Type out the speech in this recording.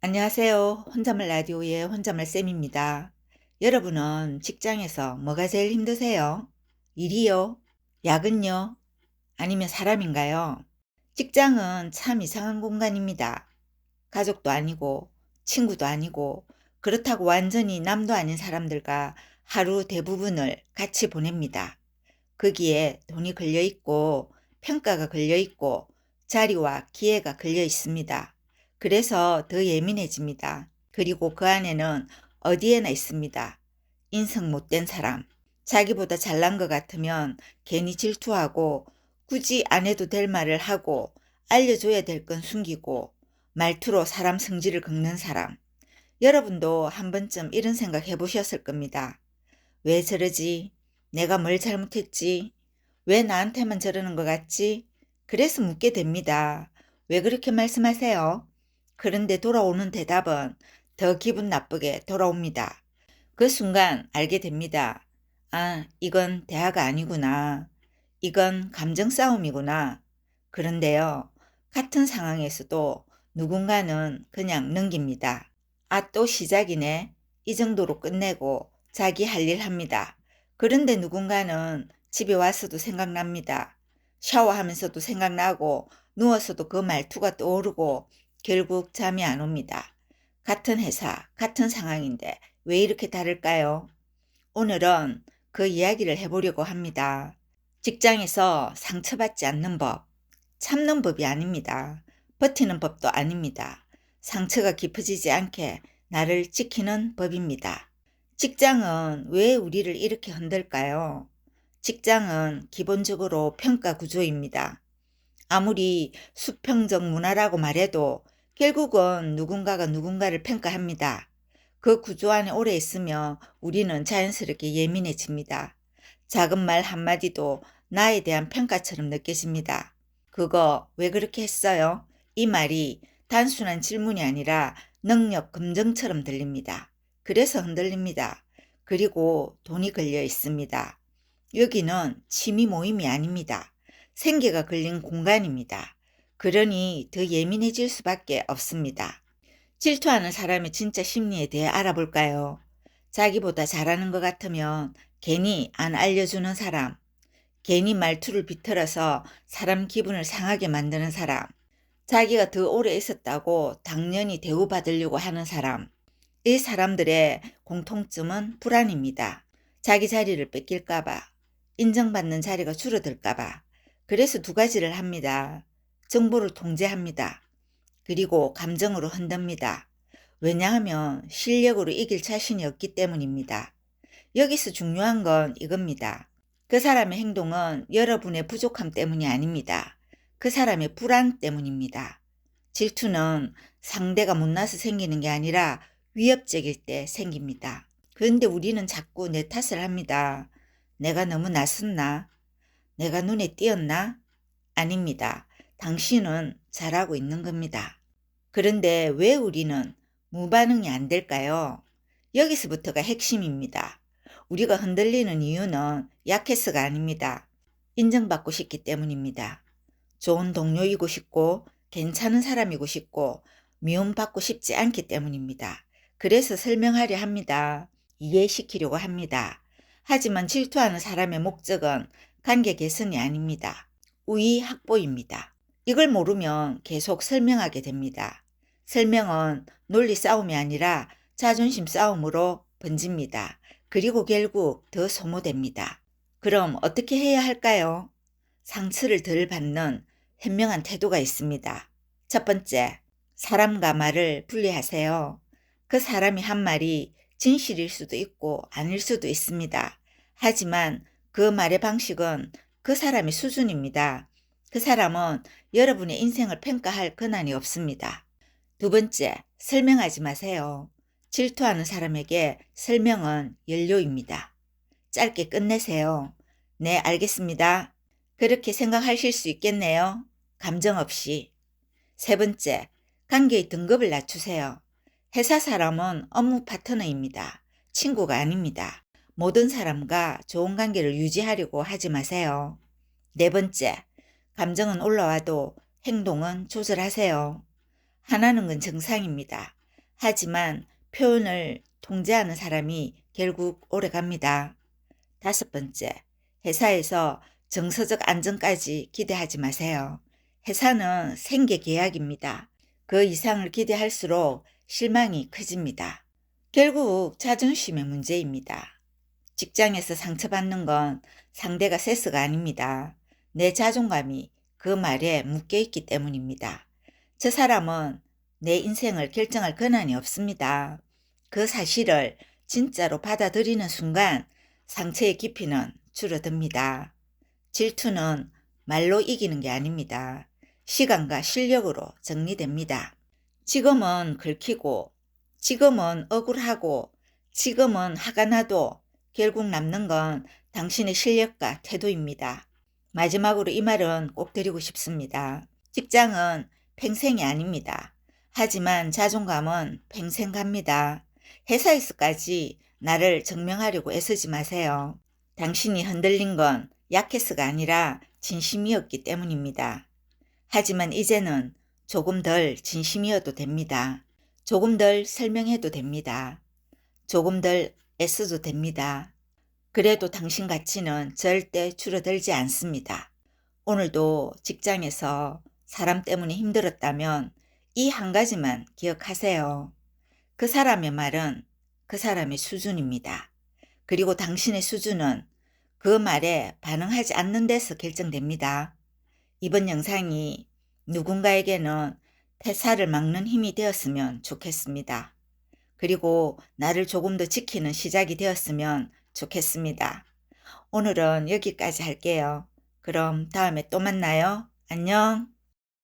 안녕하세요. 혼자말 라디오의 혼자말 쌤입니다. 여러분은 직장에서 뭐가 제일 힘드세요? 일이요? 야근요? 아니면 사람인가요? 직장은 참 이상한 공간입니다. 가족도 아니고 친구도 아니고 그렇다고 완전히 남도 아닌 사람들과 하루 대부분을 같이 보냅니다. 거기에 돈이 걸려 있고 평가가 걸려 있고 자리와 기회가 걸려 있습니다. 그래서 더 예민해집니다. 그리고 그 안에는 어디에나 있습니다. 인성 못된 사람. 자기보다 잘난 것 같으면 괜히 질투하고 굳이 안 해도 될 말을 하고 알려줘야 될 건 숨기고 말투로 사람 성질을 긁는 사람. 여러분도 한 번쯤 이런 생각 해보셨을 겁니다. 왜 저러지? 내가 뭘 잘못했지? 왜 나한테만 저러는 것 같지? 그래서 묻게 됩니다. 왜 그렇게 말씀하세요? 그런데 돌아오는 대답은 더 기분 나쁘게 돌아옵니다. 그 순간 알게 됩니다. 아, 이건 대화가 아니구나. 이건 감정 싸움이구나. 그런데요, 같은 상황에서도 누군가는 그냥 넘깁니다. 아, 또 시작이네. 이 정도로 끝내고 자기 할 일 합니다. 그런데 누군가는 집에 와서도 생각납니다. 샤워하면서도 생각나고 누워서도 그 말투가 떠오르고 결국 잠이 안 옵니다. 같은 회사, 같은 상황인데 왜 이렇게 다를까요? 오늘은 그 이야기를 해보려고 합니다. 직장에서 상처받지 않는 법, 참는 법이 아닙니다. 버티는 법도 아닙니다. 상처가 깊어지지 않게 나를 지키는 법입니다. 직장은 왜 우리를 이렇게 흔들까요? 직장은 기본적으로 평가 구조입니다. 아무리 수평적 문화라고 말해도 결국은 누군가가 누군가를 평가합니다. 그 구조 안에 오래 있으면 우리는 자연스럽게 예민해집니다. 작은 말 한마디도 나에 대한 평가처럼 느껴집니다. 그거 왜 그렇게 했어요? 이 말이 단순한 질문이 아니라 능력 검증처럼 들립니다. 그래서 흔들립니다. 그리고 돈이 걸려 있습니다. 여기는 취미 모임이 아닙니다. 생계가 걸린 공간입니다. 그러니 더 예민해질 수밖에 없습니다. 질투하는 사람의 진짜 심리에 대해 알아볼까요? 자기보다 잘하는 것 같으면 괜히 안 알려주는 사람, 괜히 말투를 비틀어서 사람 기분을 상하게 만드는 사람, 자기가 더 오래 있었다고 당연히 대우받으려고 하는 사람. 이 사람들의 공통점은 불안입니다. 자기 자리를 뺏길까봐, 인정받는 자리가 줄어들까봐. 그래서 두 가지를 합니다. 정보를 통제합니다. 그리고 감정으로 흔듭니다. 왜냐하면 실력으로 이길 자신이 없기 때문입니다. 여기서 중요한 건 이겁니다. 그 사람의 행동은 여러분의 부족함 때문이 아닙니다. 그 사람의 불안 때문입니다. 질투는 상대가 못나서 생기는 게 아니라 위협적일 때 생깁니다. 그런데 우리는 자꾸 내 탓을 합니다. 내가 너무 낯섰나? 내가 눈에 띄었나? 아닙니다. 당신은 잘하고 있는 겁니다. 그런데 왜 우리는 무반응이 안 될까요? 여기서부터가 핵심입니다. 우리가 흔들리는 이유는 약해서가 아닙니다. 인정받고 싶기 때문입니다. 좋은 동료이고 싶고 괜찮은 사람이고 싶고 미움받고 싶지 않기 때문입니다. 그래서 설명하려 합니다. 이해시키려고 합니다. 하지만 질투하는 사람의 목적은 관계 개선이 아닙니다. 우위 확보입니다. 이걸 모르면 계속 설명하게 됩니다. 설명은 논리 싸움이 아니라 자존심 싸움으로 번집니다. 그리고 결국 더 소모됩니다. 그럼 어떻게 해야 할까요? 상처를 덜 받는 현명한 태도가 있습니다. 첫 번째, 사람과 말을 분리하세요. 그 사람이 한 말이 진실일 수도 있고 아닐 수도 있습니다. 하지만 그 말의 방식은 그 사람의 수준입니다. 그 사람은 여러분의 인생을 평가할 권한이 없습니다. 두 번째, 설명하지 마세요. 질투하는 사람에게 설명은 연료입니다. 짧게 끝내세요. 네, 알겠습니다. 그렇게 생각하실 수 있겠네요. 감정 없이. 세 번째, 관계의 등급을 낮추세요. 회사 사람은 업무 파트너입니다. 친구가 아닙니다. 모든 사람과 좋은 관계를 유지하려고 하지 마세요. 네 번째, 감정은 올라와도 행동은 조절하세요. 화나는 건 정상입니다. 하지만 표현을 통제하는 사람이 결국 오래 갑니다. 5번째, 회사에서 정서적 안정까지 기대하지 마세요. 회사는 생계 계약입니다. 그 이상을 기대할수록 실망이 커집니다. 결국 자존심의 문제입니다. 직장에서 상처받는 건 상대가 세스가 아닙니다. 내 자존감이 그 말에 묶여있기 때문입니다. 저 사람은 내 인생을 결정할 권한이 없습니다. 그 사실을 진짜로 받아들이는 순간 상처의 깊이는 줄어듭니다. 질투는 말로 이기는 게 아닙니다. 시간과 실력으로 정리됩니다. 지금은 긁히고, 지금은 억울하고, 지금은 화가 나도 결국 남는 건 당신의 실력과 태도입니다. 마지막으로 이 말은 꼭 드리고 싶습니다. 직장은 평생이 아닙니다. 하지만 자존감은 평생 갑니다. 회사에서까지 나를 증명하려고 애쓰지 마세요. 당신이 흔들린 건 약해서가 아니라 진심이었기 때문입니다. 하지만 이제는 조금 덜 진심이어도 됩니다. 조금 덜 설명해도 됩니다. 조금 덜 애써도 됩니다. 그래도 당신 가치는 절대 줄어들지 않습니다. 오늘도 직장에서 사람 때문에 힘들었다면 이 한 가지만 기억하세요. 그 사람의 말은 그 사람의 수준입니다. 그리고 당신의 수준은 그 말에 반응하지 않는 데서 결정됩니다. 이번 영상이 누군가에게는 퇴사를 막는 힘이 되었으면 좋겠습니다. 그리고 나를 조금 더 지키는 시작이 되었으면 좋겠습니다. 오늘은 여기까지 할게요. 그럼 다음에 또 만나요. 안녕.